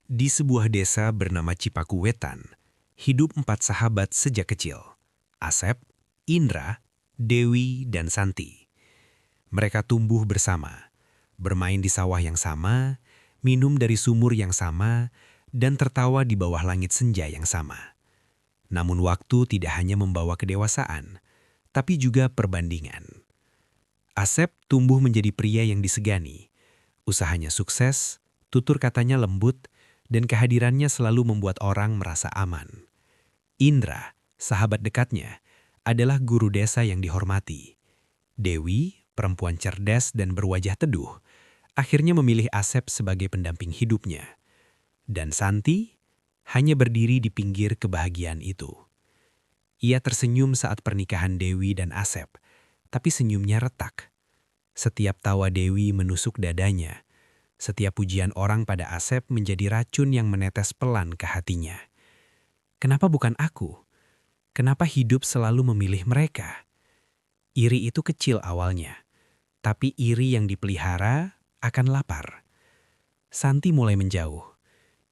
Di sebuah desa bernama Cipakuwetan, hidup 4 sahabat sejak kecil. Asep, Indra, Dewi, dan Santi. Mereka tumbuh bersama, bermain di sawah yang sama, minum dari sumur yang sama, dan tertawa di bawah langit senja yang sama. Namun waktu tidak hanya membawa kedewasaan, tapi juga perbandingan. Asep tumbuh menjadi pria yang disegani. Usahanya sukses, tutur katanya lembut, dan kehadirannya selalu membuat orang merasa aman. Indra, sahabat dekatnya, adalah guru desa yang dihormati. Dewi, perempuan cerdas dan berwajah teduh, akhirnya memilih Asep sebagai pendamping hidupnya. Dan Santi hanya berdiri di pinggir kebahagiaan itu. Ia tersenyum saat pernikahan Dewi dan Asep, tapi senyumnya retak. Setiap tawa Dewi menusuk dadanya. Setiap pujian orang pada Asep menjadi racun yang menetes pelan ke hatinya. Kenapa bukan aku? Kenapa hidup selalu memilih mereka? Iri itu kecil awalnya, tapi iri yang dipelihara akan lapar. Santi mulai menjauh.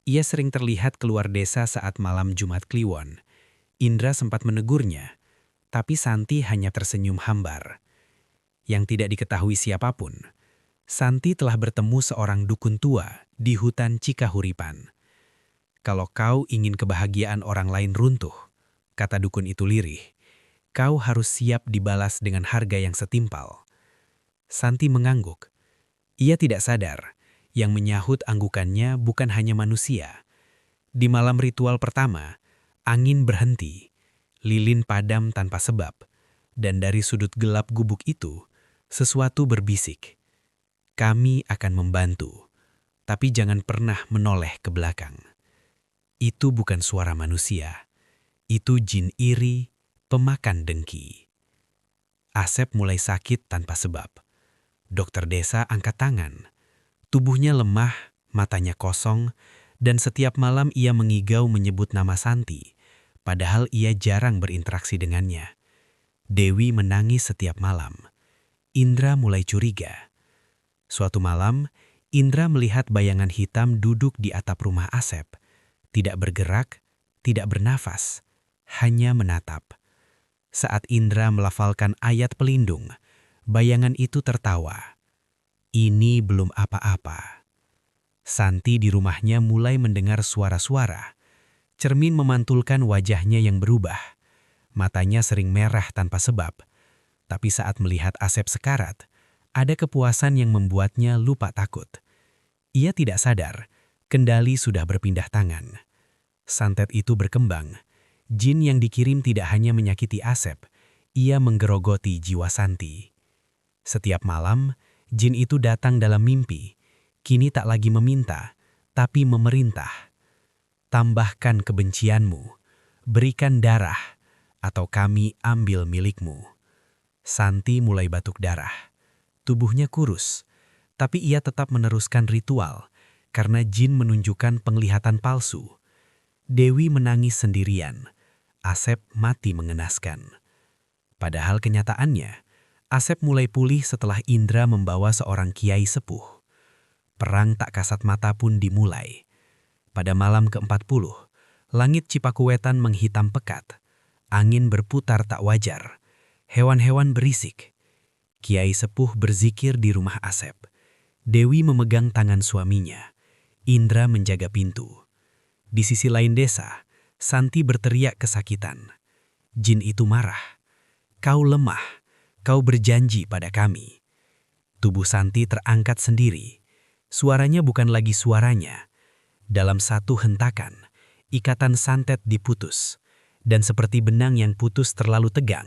Ia sering terlihat keluar desa saat malam Jumat Kliwon. Indra sempat menegurnya, tapi Santi hanya tersenyum hambar. Yang tidak diketahui siapapun, Santi telah bertemu seorang dukun tua di hutan Cikahuripan. Kalau kau ingin kebahagiaan orang lain runtuh, kata dukun itu lirih, kau harus siap dibalas dengan harga yang setimpal. Santi mengangguk. Ia tidak sadar, yang menyahut anggukannya bukan hanya manusia. Di malam ritual pertama, angin berhenti, lilin padam tanpa sebab, dan dari sudut gelap gubuk itu, sesuatu berbisik. Kami akan membantu, tapi jangan pernah menoleh ke belakang. Itu bukan suara manusia. Itu jin iri, pemakan dengki. Asep mulai sakit tanpa sebab. Dokter desa angkat tangan. Tubuhnya lemah, matanya kosong, dan setiap malam ia mengigau menyebut nama Santi, padahal ia jarang berinteraksi dengannya. Dewi menangis setiap malam. Indra mulai curiga. Suatu malam, Indra melihat bayangan hitam duduk di atap rumah Asep. Tidak bergerak, tidak bernafas, hanya menatap. Saat Indra melafalkan ayat pelindung, bayangan itu tertawa. Ini belum apa-apa. Santi di rumahnya mulai mendengar suara-suara. Cermin memantulkan wajahnya yang berubah. Matanya sering merah tanpa sebab. Tapi saat melihat Asep sekarat, ada kepuasan yang membuatnya lupa takut. Ia tidak sadar, kendali sudah berpindah tangan. Santet itu berkembang. Jin yang dikirim tidak hanya menyakiti Asep, ia menggerogoti jiwa Santi. Setiap malam, jin itu datang dalam mimpi. Kini tak lagi meminta, tapi memerintah. Tambahkan kebencianmu, berikan darah, atau kami ambil milikmu. Santi mulai batuk darah. Tubuhnya kurus, tapi ia tetap meneruskan ritual karena jin menunjukkan penglihatan palsu. Dewi menangis sendirian. Asep mati mengenaskan. Padahal kenyataannya, Asep mulai pulih setelah Indra membawa seorang kiai sepuh. Perang tak kasat mata pun dimulai. Pada malam ke-40, langit Cipakuwetan menghitam pekat. Angin berputar tak wajar. Hewan-hewan berisik. Kiai sepuh berzikir di rumah Asep. Dewi memegang tangan suaminya. Indra menjaga pintu. Di sisi lain desa, Santi berteriak kesakitan. Jin itu marah. Kau lemah, kau berjanji pada kami. Tubuh Santi terangkat sendiri. Suaranya bukan lagi suaranya. Dalam satu hentakan, ikatan santet diputus. Dan seperti benang yang putus terlalu tegang,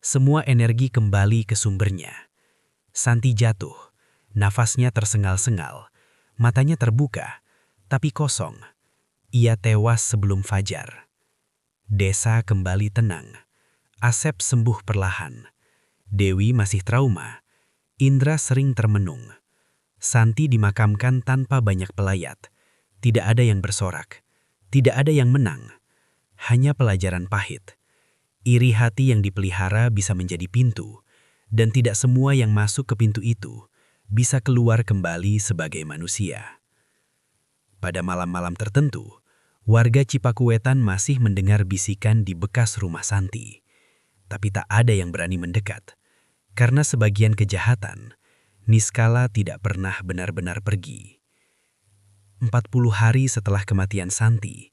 semua energi kembali ke sumbernya. Santi jatuh, nafasnya tersengal-sengal, matanya terbuka, tapi kosong. Ia tewas sebelum fajar. Desa kembali tenang. Asep sembuh perlahan. Dewi masih trauma. Indra sering termenung. Santi dimakamkan tanpa banyak pelayat. Tidak ada yang bersorak. Tidak ada yang menang. Hanya pelajaran pahit. Iri hati yang dipelihara bisa menjadi pintu, dan tidak semua yang masuk ke pintu itu bisa keluar kembali sebagai manusia. Pada malam-malam tertentu, warga Cipaku Wetan masih mendengar bisikan di bekas rumah Santi. Tapi tak ada yang berani mendekat. Karena sebagian kejahatan, niskala tidak pernah benar-benar pergi. 40 hari setelah kematian Santi,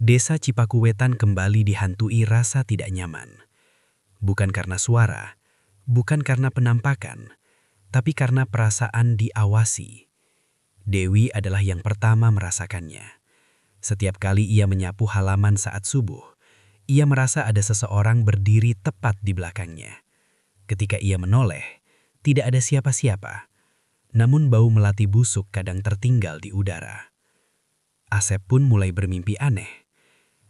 desa Cipaku Wetan kembali dihantui rasa tidak nyaman. Bukan karena suara, bukan karena penampakan, tapi karena perasaan diawasi. Dewi adalah yang pertama merasakannya. Setiap kali ia menyapu halaman saat subuh, ia merasa ada seseorang berdiri tepat di belakangnya. Ketika ia menoleh, tidak ada siapa-siapa. Namun bau melati busuk kadang tertinggal di udara. Asep pun mulai bermimpi aneh.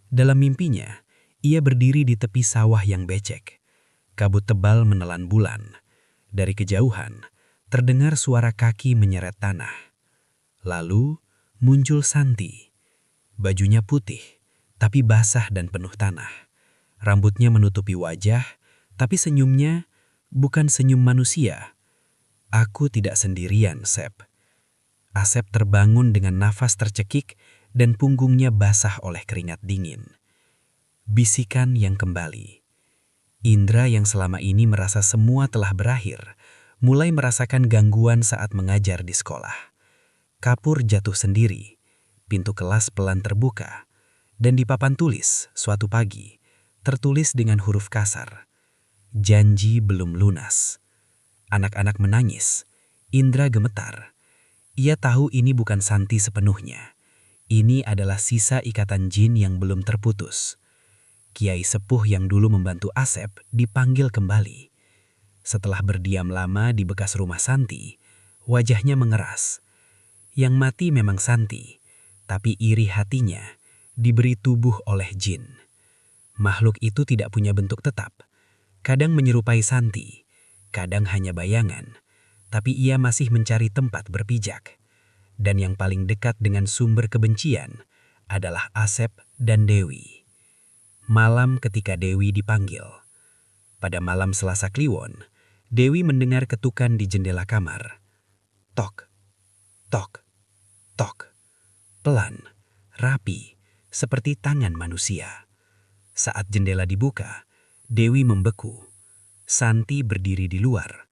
Dalam mimpinya, ia berdiri di tepi sawah yang becek. Kabut tebal menelan bulan. Dari kejauhan, terdengar suara kaki menyeret tanah. Lalu muncul Santi. Bajunya putih, tapi basah dan penuh tanah. Rambutnya menutupi wajah, tapi senyumnya bukan senyum manusia. "Aku tidak sendirian, Sep." Asep terbangun dengan nafas tercekik dan punggungnya basah oleh keringat dingin. Bisikan yang kembali. Indra yang selama ini merasa semua telah berakhir, mulai merasakan gangguan saat mengajar di sekolah. Kapur jatuh sendiri, pintu kelas pelan terbuka, dan di papan tulis suatu pagi, tertulis dengan huruf kasar, "Janji belum lunas." Anak-anak menangis, Indra gemetar. Ia tahu ini bukan Santi sepenuhnya. Ini adalah sisa ikatan jin yang belum terputus. Kiai sepuh yang dulu membantu Asep dipanggil kembali. Setelah berdiam lama di bekas rumah Santi, wajahnya mengeras. Yang mati memang Santi, tapi iri hatinya diberi tubuh oleh jin. Makhluk itu tidak punya bentuk tetap. Kadang menyerupai Santi, kadang hanya bayangan, tapi ia masih mencari tempat berpijak. Dan yang paling dekat dengan sumber kebencian adalah Asep dan Dewi. Malam ketika Dewi dipanggil. Pada malam Selasa Kliwon, Dewi mendengar ketukan di jendela kamar. Tok, tok, tok. Pelan, rapi, seperti tangan manusia. Saat jendela dibuka, Dewi membeku. Santi berdiri di luar.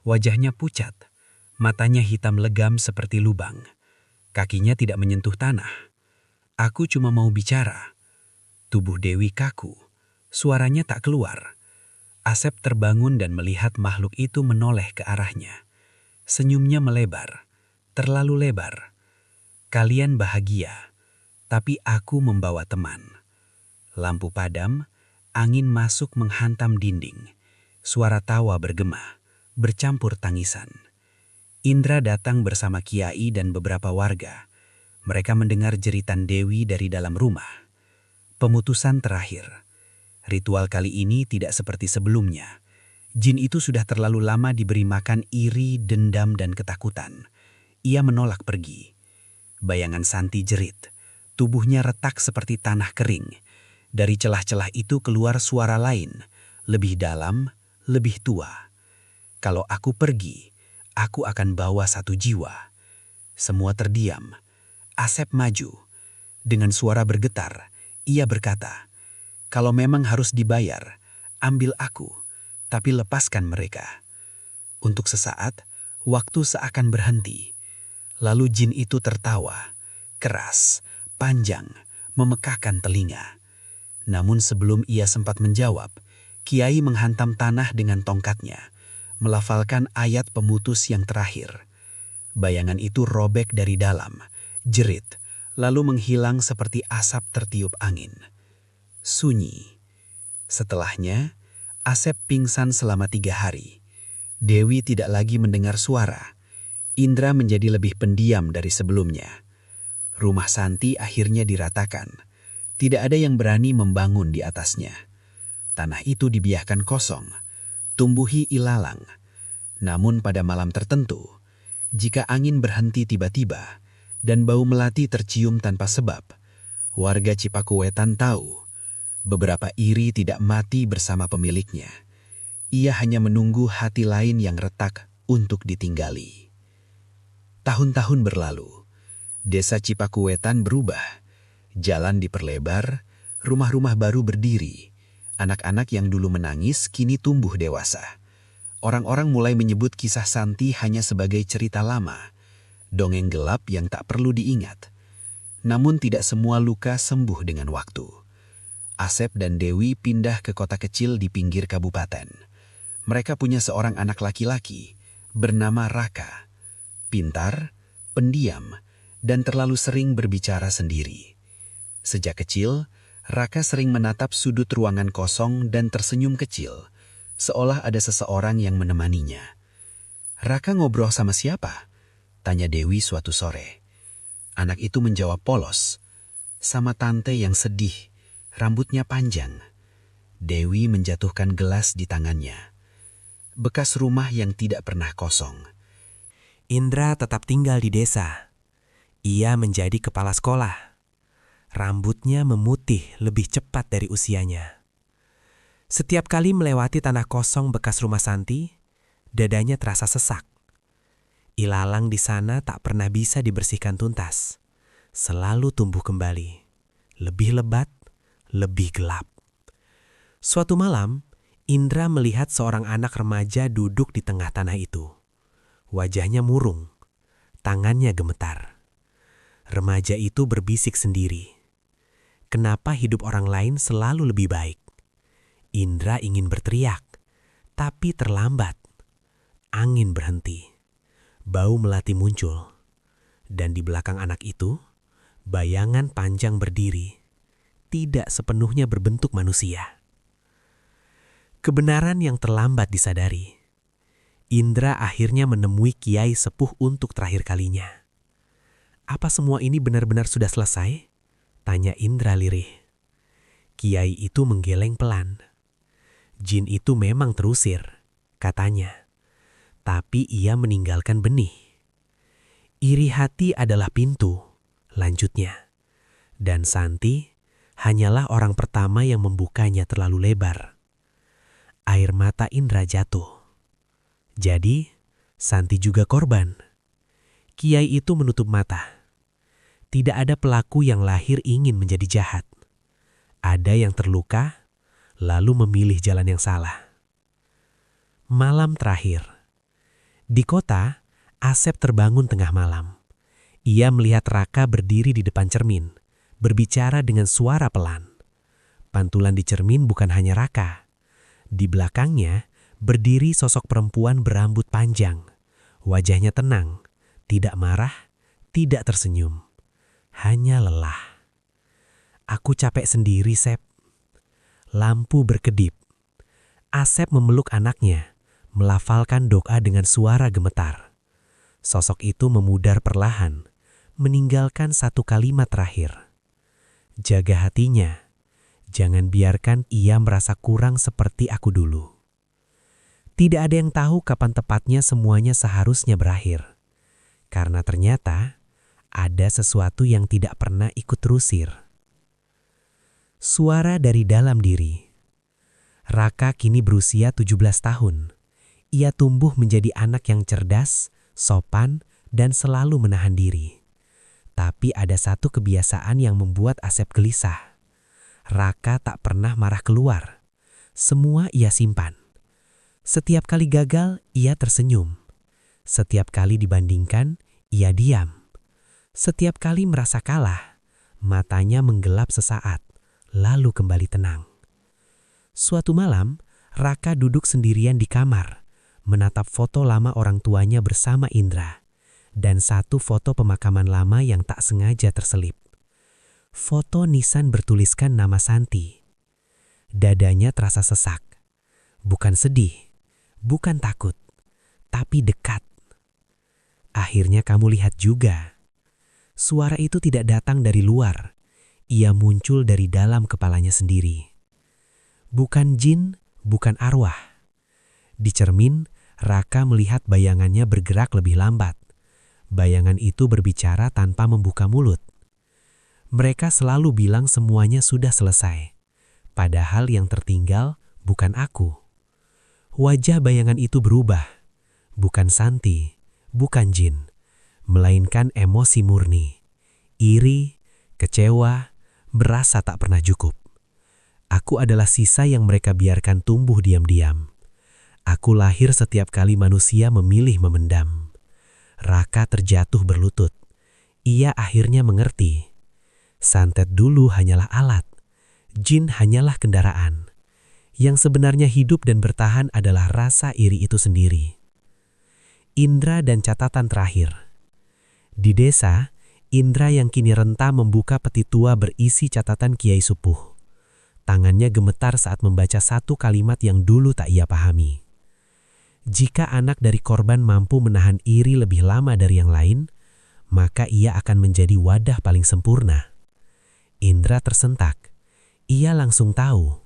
Wajahnya pucat, matanya hitam legam seperti lubang. Kakinya tidak menyentuh tanah. "Aku cuma mau bicara." Tubuh Dewi kaku, suaranya tak keluar. Asep terbangun dan melihat makhluk itu menoleh ke arahnya. Senyumnya melebar, terlalu lebar. "Kalian bahagia, tapi aku membawa teman." Lampu padam, angin masuk menghantam dinding. Suara tawa bergema, bercampur tangisan. Indra datang bersama kiai dan beberapa warga. Mereka mendengar jeritan Dewi dari dalam rumah. Pemutusan terakhir. Ritual kali ini tidak seperti sebelumnya. Jin itu sudah terlalu lama diberi makan iri, dendam, dan ketakutan. Ia menolak pergi. Bayangan Santi jerit. Tubuhnya retak seperti tanah kering. Dari celah-celah itu keluar suara lain, lebih dalam, lebih tua. "Kalau aku pergi, aku akan bawa satu jiwa." Semua terdiam. Asep maju. Dengan suara bergetar, ia berkata, "Kalau memang harus dibayar, ambil aku, tapi lepaskan mereka." Untuk sesaat, waktu seakan berhenti. Lalu jin itu tertawa, keras, panjang, memekakkan telinga. Namun sebelum ia sempat menjawab, Kiai menghantam tanah dengan tongkatnya, melafalkan ayat pemutus yang terakhir. Bayangan itu robek dari dalam, jerit, lalu menghilang seperti asap tertiup angin. Sunyi. Setelahnya, Asep pingsan selama 3 hari. Dewi tidak lagi mendengar suara. Indra menjadi lebih pendiam dari sebelumnya. Rumah Santi akhirnya diratakan. Tidak ada yang berani membangun di atasnya. Tanah itu dibiarkan kosong, tumbuhi ilalang. Namun pada malam tertentu, jika angin berhenti tiba-tiba dan bau melati tercium tanpa sebab, warga Cipaku Wetan tahu beberapa iri tidak mati bersama pemiliknya. Ia hanya menunggu hati lain yang retak untuk ditinggali. Tahun-tahun berlalu. Desa Cipakuwetan berubah. Jalan diperlebar, rumah-rumah baru berdiri. Anak-anak yang dulu menangis kini tumbuh dewasa. Orang-orang mulai menyebut kisah Santi hanya sebagai cerita lama, dongeng gelap yang tak perlu diingat. Namun tidak semua luka sembuh dengan waktu. Asep dan Dewi pindah ke kota kecil di pinggir kabupaten. Mereka punya seorang anak laki-laki bernama Raka. Pintar, pendiam, dan terlalu sering berbicara sendiri. Sejak kecil, Raka sering menatap sudut ruangan kosong dan tersenyum kecil, seolah ada seseorang yang menemaninya. "Raka ngobrol sama siapa?" tanya Dewi suatu sore. Anak itu menjawab polos, "Sama tante yang sedih, rambutnya panjang." Dewi menjatuhkan gelas di tangannya. Bekas rumah yang tidak pernah kosong. Indra tetap tinggal di desa. Ia menjadi kepala sekolah. Rambutnya memutih lebih cepat dari usianya. Setiap kali melewati tanah kosong bekas rumah Santi, dadanya terasa sesak. Ilalang di sana tak pernah bisa dibersihkan tuntas. Selalu tumbuh kembali. Lebih lebat, lebih gelap. Suatu malam, Indra melihat seorang anak remaja duduk di tengah tanah itu. Wajahnya murung, tangannya gemetar. Remaja itu berbisik sendiri. Kenapa hidup orang lain selalu lebih baik? Indra ingin berteriak, tapi terlambat. Angin berhenti. Bau melati muncul. Dan di belakang anak itu, bayangan panjang berdiri. Tidak sepenuhnya berbentuk manusia. Kebenaran yang terlambat disadari. Indra akhirnya menemui Kiai Sepuh untuk terakhir kalinya. "Apa semua ini benar-benar sudah selesai?" tanya Indra lirih. Kiai itu menggeleng pelan. "Jin itu memang terusir," katanya. "Tapi ia meninggalkan benih. Iri hati adalah pintu," lanjutnya. "Dan Santi hanyalah orang pertama yang membukanya terlalu lebar." Air mata Indra jatuh. Jadi, Santi juga korban. Kiai itu menutup mata. Tidak ada pelaku yang lahir ingin menjadi jahat. Ada yang terluka, lalu memilih jalan yang salah. Malam terakhir. Di kota, Asep terbangun tengah malam. Ia melihat Raka berdiri di depan cermin, berbicara dengan suara pelan. Pantulan di cermin bukan hanya Raka. Di belakangnya, berdiri sosok perempuan berambut panjang. Wajahnya tenang, tidak marah, tidak tersenyum. Hanya lelah. "Aku capek sendiri, Sep." Lampu berkedip. Asep memeluk anaknya, melafalkan doa dengan suara gemetar. Sosok itu memudar perlahan, meninggalkan satu kalimat terakhir. "Jaga hatinya. Jangan biarkan ia merasa kurang seperti aku dulu." Tidak ada yang tahu kapan tepatnya semuanya seharusnya berakhir. Karena ternyata ada sesuatu yang tidak pernah ikut terusir. Suara dari dalam diri. Raka kini berusia 17 tahun. Ia tumbuh menjadi anak yang cerdas, sopan, dan selalu menahan diri. Tapi ada satu kebiasaan yang membuat Asep gelisah. Raka tak pernah marah keluar. Semua ia simpan. Setiap kali gagal, ia tersenyum. Setiap kali dibandingkan, ia diam. Setiap kali merasa kalah, matanya menggelap sesaat, lalu kembali tenang. Suatu malam, Raka duduk sendirian di kamar, menatap foto lama orang tuanya bersama Indra, dan satu foto pemakaman lama yang tak sengaja terselip. Foto nisan bertuliskan nama Santi. Dadanya terasa sesak. Bukan sedih, bukan takut, tapi dekat. "Akhirnya kamu lihat juga." Suara itu tidak datang dari luar. Ia muncul dari dalam kepalanya sendiri. Bukan jin, bukan arwah. Di cermin, Raka melihat bayangannya bergerak lebih lambat. Bayangan itu berbicara tanpa membuka mulut. Mereka selalu bilang semuanya sudah selesai. Padahal yang tertinggal bukan aku. Wajah bayangan itu berubah. Bukan Santi, bukan jin, melainkan emosi murni. iri, kecewa, berasa tak pernah cukup. Aku adalah sisa yang mereka biarkan tumbuh diam-diam. Aku lahir setiap kali manusia memilih memendam. Raka terjatuh berlutut. Ia akhirnya mengerti. Santet dulu hanyalah alat. Jin hanyalah kendaraan. Yang sebenarnya hidup dan bertahan adalah rasa iri itu sendiri. Indra dan catatan terakhir. Di desa, Indra yang kini renta membuka peti tua berisi catatan Kiai Sepuh. Tangannya gemetar saat membaca satu kalimat yang dulu tak ia pahami. Jika anak dari korban mampu menahan iri lebih lama dari yang lain, maka ia akan menjadi wadah paling sempurna. Indra tersentak. Ia langsung tahu,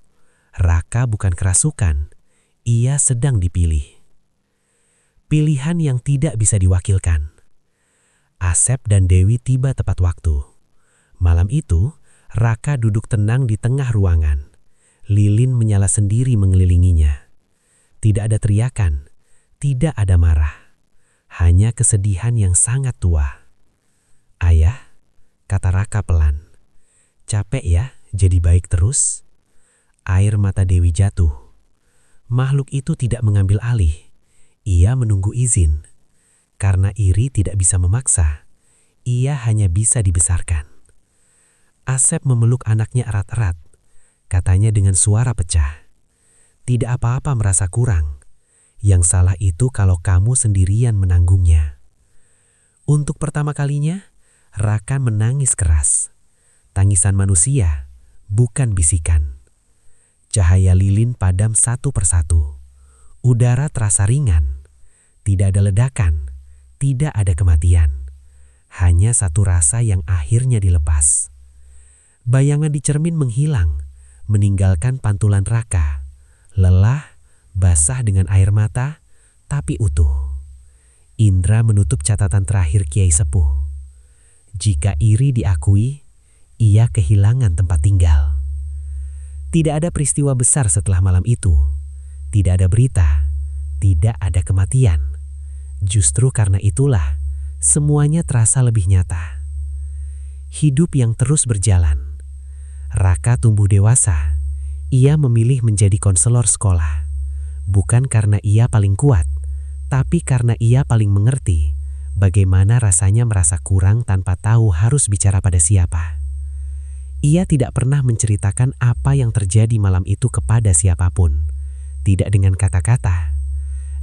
Raka bukan kerasukan, ia sedang dipilih. Pilihan yang tidak bisa diwakilkan. Asep dan Dewi tiba tepat waktu. Malam itu, Raka duduk tenang di tengah ruangan. Lilin menyala sendiri mengelilinginya. Tidak ada teriakan, tidak ada marah. Hanya kesedihan yang sangat tua. "Ayah," kata Raka pelan. "Capek ya jadi baik terus?" Air mata Dewi jatuh. Makhluk itu tidak mengambil alih. Ia menunggu izin. Karena iri tidak bisa memaksa. Ia hanya bisa dibesarkan. Asep memeluk anaknya erat-erat. Katanya dengan suara pecah. "Tidak apa-apa merasa kurang. Yang salah itu kalau kamu sendirian menanggungnya." Untuk pertama kalinya, Raka menangis keras. Tangisan manusia, bukan bisikan. Cahaya lilin padam satu persatu. Udara terasa ringan. Tidak ada ledakan, tidak ada kematian. Hanya satu rasa yang akhirnya dilepas. Bayangan di cermin menghilang, meninggalkan pantulan Raka. Lelah, basah dengan air mata, tapi utuh. Indra menutup catatan terakhir Kiai Sepuh. Jika iri diakui, ia kehilangan tempat tinggal. Tidak ada peristiwa besar setelah malam itu. Tidak ada berita. Tidak ada kematian. Justru karena itulah, semuanya terasa lebih nyata. Hidup yang terus berjalan. Raka tumbuh dewasa. Ia memilih menjadi konselor sekolah. Bukan karena ia paling kuat, tapi karena ia paling mengerti bagaimana rasanya merasa kurang tanpa tahu harus bicara pada siapa. Ia tidak pernah menceritakan apa yang terjadi malam itu kepada siapapun. Tidak dengan kata-kata.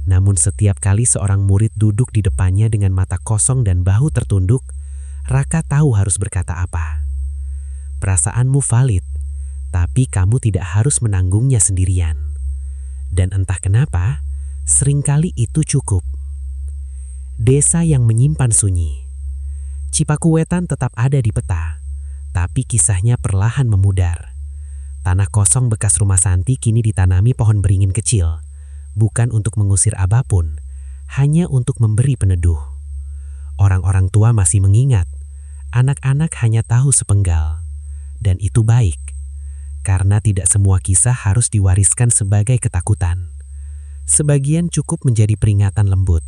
Namun setiap kali seorang murid duduk di depannya dengan mata kosong dan bahu tertunduk, Raka tahu harus berkata apa. "Perasaanmu valid, tapi kamu tidak harus menanggungnya sendirian." Dan entah kenapa, seringkali itu cukup. Desa yang menyimpan sunyi. Cipakuwetan tetap ada di peta. Tapi kisahnya perlahan memudar. Tanah kosong bekas rumah Santi kini ditanami pohon beringin kecil. Bukan untuk mengusir apapun, hanya untuk memberi peneduh. Orang-orang tua masih mengingat. Anak-anak hanya tahu sepenggal. Dan itu baik. Karena tidak semua kisah harus diwariskan sebagai ketakutan. Sebagian cukup menjadi peringatan lembut.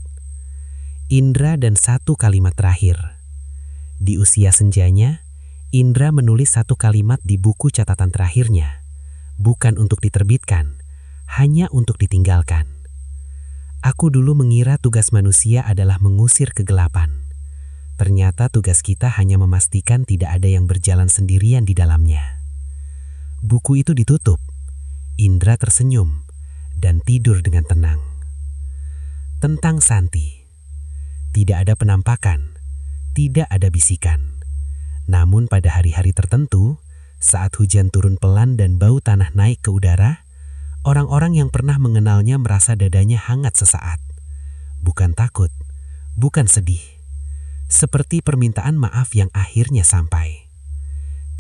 Indra dan satu kalimat terakhir. Di usia senjanya, Indra menulis satu kalimat di buku catatan terakhirnya, bukan untuk diterbitkan, hanya untuk ditinggalkan. "Aku dulu mengira tugas manusia adalah mengusir kegelapan. Ternyata tugas kita hanya memastikan tidak ada yang berjalan sendirian di dalamnya." Buku itu ditutup. Indra tersenyum dan tidur dengan tenang. Tentang Santi. Tidak ada penampakan, tidak ada bisikan. Namun pada hari-hari tertentu, saat hujan turun pelan dan bau tanah naik ke udara, orang-orang yang pernah mengenalnya merasa dadanya hangat sesaat. Bukan takut, bukan sedih. Seperti permintaan maaf yang akhirnya sampai.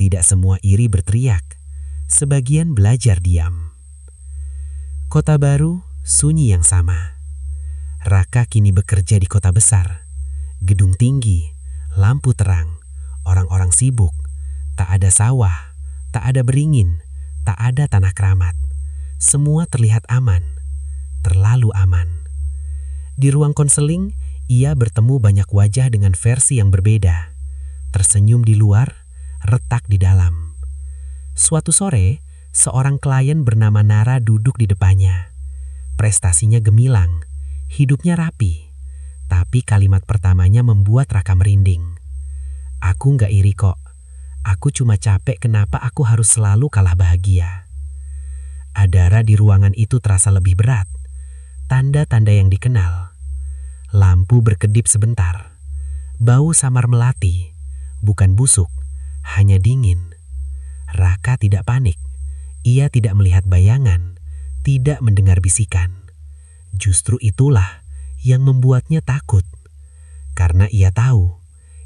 Tidak semua iri berteriak, sebagian belajar diam. Kota baru, sunyi yang sama. Raka kini bekerja di kota besar. Gedung tinggi, lampu terang. Orang-orang sibuk, tak ada sawah, tak ada beringin, tak ada tanah keramat. Semua terlihat aman, terlalu aman. Di ruang konseling, ia bertemu banyak wajah dengan versi yang berbeda. tersenyum di luar, retak di dalam. Suatu sore, seorang klien bernama Nara duduk di depannya. Prestasinya gemilang, hidupnya rapi. Tapi kalimat pertamanya membuat Raka merinding. Aku nggak iri kok. Aku cuma capek kenapa aku harus selalu kalah bahagia. Adara di ruangan itu terasa lebih berat. Tanda-tanda yang dikenal. Lampu berkedip sebentar. Bau samar melati. Bukan busuk, hanya dingin. Raka tidak panik. Ia tidak melihat bayangan, tidak mendengar bisikan. Justru itulah yang membuatnya takut. Karena ia tahu,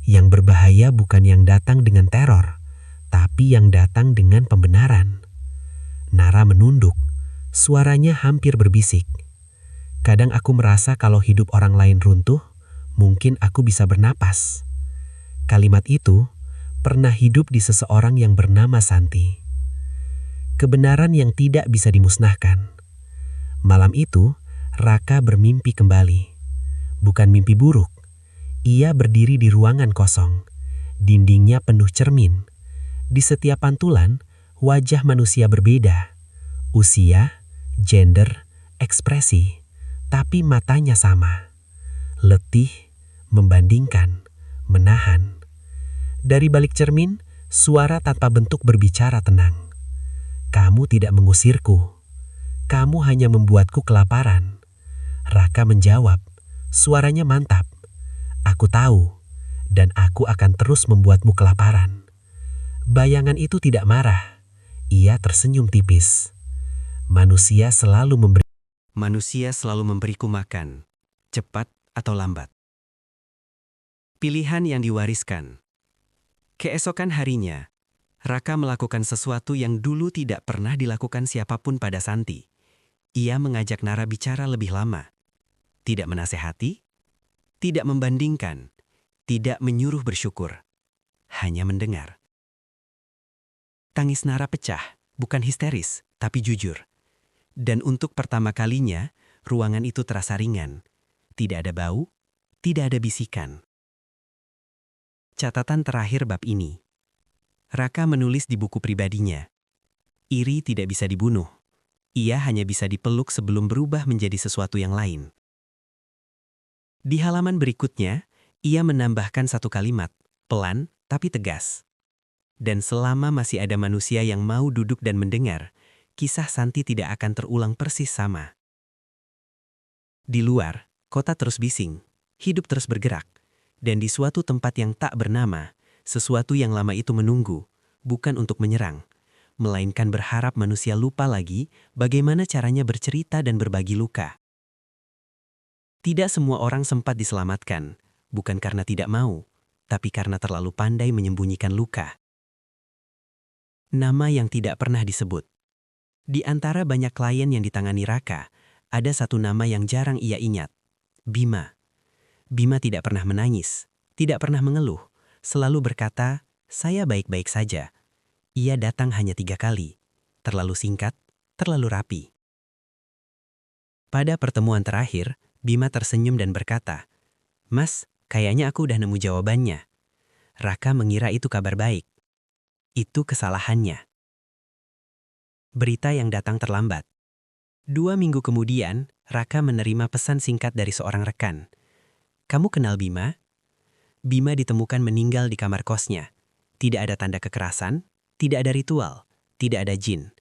yang berbahaya bukan yang datang dengan teror, tapi yang datang dengan pembenaran. Nara menunduk, suaranya hampir berbisik. Kadang aku merasa kalau hidup orang lain runtuh, mungkin aku bisa bernapas. Kalimat itu pernah hidup di seseorang yang bernama Santi. Kebenaran yang tidak bisa dimusnahkan. Malam itu, Raka bermimpi kembali. Bukan mimpi buruk. Ia berdiri di ruangan kosong. Dindingnya penuh cermin. Di setiap pantulan, wajah manusia berbeda. Usia, gender, ekspresi. Tapi matanya sama. Letih, membandingkan, menahan. Dari balik cermin, suara tanpa bentuk berbicara tenang. Kamu tidak mengusirku. Kamu hanya membuatku kelaparan. Raka menjawab, suaranya mantap. Aku tahu, dan aku akan terus membuatmu kelaparan. Bayangan itu tidak marah. Ia tersenyum tipis. Manusia selalu memberiku makan, cepat atau lambat. Pilihan yang diwariskan. Keesokan harinya, Raka melakukan sesuatu yang dulu tidak pernah dilakukan siapapun pada Santi. Ia mengajak Nara bicara lebih lama. Tidak menasehati, tidak membandingkan, tidak menyuruh bersyukur. Hanya mendengar. Tangis Nara pecah, bukan histeris, tapi jujur. Dan untuk pertama kalinya, ruangan itu terasa ringan. Tidak ada bau, tidak ada bisikan. Catatan terakhir bab ini. Raka menulis di buku pribadinya. Iri tidak bisa dibunuh. Ia hanya bisa dipeluk sebelum berubah menjadi sesuatu yang lain. Di halaman berikutnya, ia menambahkan satu kalimat, pelan tapi tegas. Dan selama masih ada manusia yang mau duduk dan mendengar, kisah Santi tidak akan terulang persis sama. Di luar, kota terus bising, hidup terus bergerak, dan di suatu tempat yang tak bernama, sesuatu yang lama itu menunggu, bukan untuk menyerang, melainkan berharap manusia lupa lagi bagaimana caranya bercerita dan berbagi luka. Tidak semua orang sempat diselamatkan, bukan karena tidak mau, tapi karena terlalu pandai menyembunyikan luka. Nama yang tidak pernah disebut. Di antara banyak klien yang ditangani Raka, ada satu nama yang jarang ia ingat, Bima. Bima tidak pernah menangis, tidak pernah mengeluh, selalu berkata, saya baik-baik saja. Ia datang hanya 3 kali, terlalu singkat, terlalu rapi. Pada pertemuan terakhir, Bima tersenyum dan berkata, Mas, kayaknya aku udah nemu jawabannya. Raka mengira itu kabar baik. Itu kesalahannya. Berita yang datang terlambat. 2 minggu kemudian, Raka menerima pesan singkat dari seorang rekan. Kamu kenal Bima? Bima ditemukan meninggal di kamar kosnya. Tidak ada tanda kekerasan, tidak ada ritual, tidak ada jin.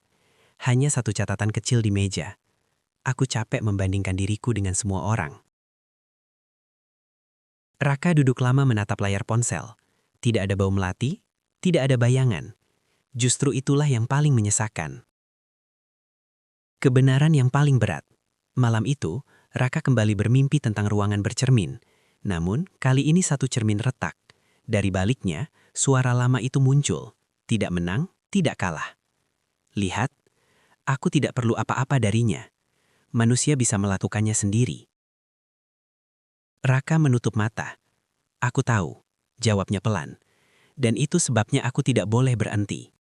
Hanya satu catatan kecil di meja. Aku capek membandingkan diriku dengan semua orang. Raka duduk lama menatap layar ponsel. Tidak ada bau melati, tidak ada bayangan. Justru itulah yang paling menyesakan. Kebenaran yang paling berat. Malam itu, Raka kembali bermimpi tentang ruangan bercermin. Namun, kali ini satu cermin retak. Dari baliknya, suara lama itu muncul. Tidak menang, tidak kalah. Lihat, aku tidak perlu apa-apa darinya. Manusia bisa melakukannya sendiri. Raka menutup mata. Aku tahu, jawabnya pelan. Dan itu sebabnya aku tidak boleh berhenti.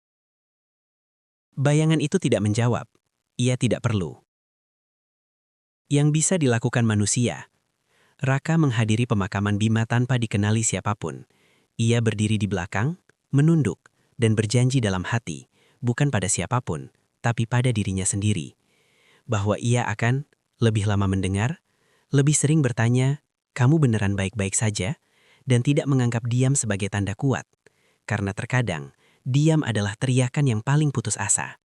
Bayangan itu tidak menjawab. Ia tidak perlu. Yang bisa dilakukan manusia. Raka menghadiri pemakaman Bima tanpa dikenali siapapun. Ia berdiri di belakang, menunduk, dan berjanji dalam hati, bukan pada siapapun, tapi pada dirinya sendiri, bahwa ia akan lebih lama mendengar, lebih sering bertanya, "Kamu beneran baik-baik saja?" dan tidak menganggap diam sebagai tanda kuat, karena terkadang diam adalah teriakan yang paling putus asa.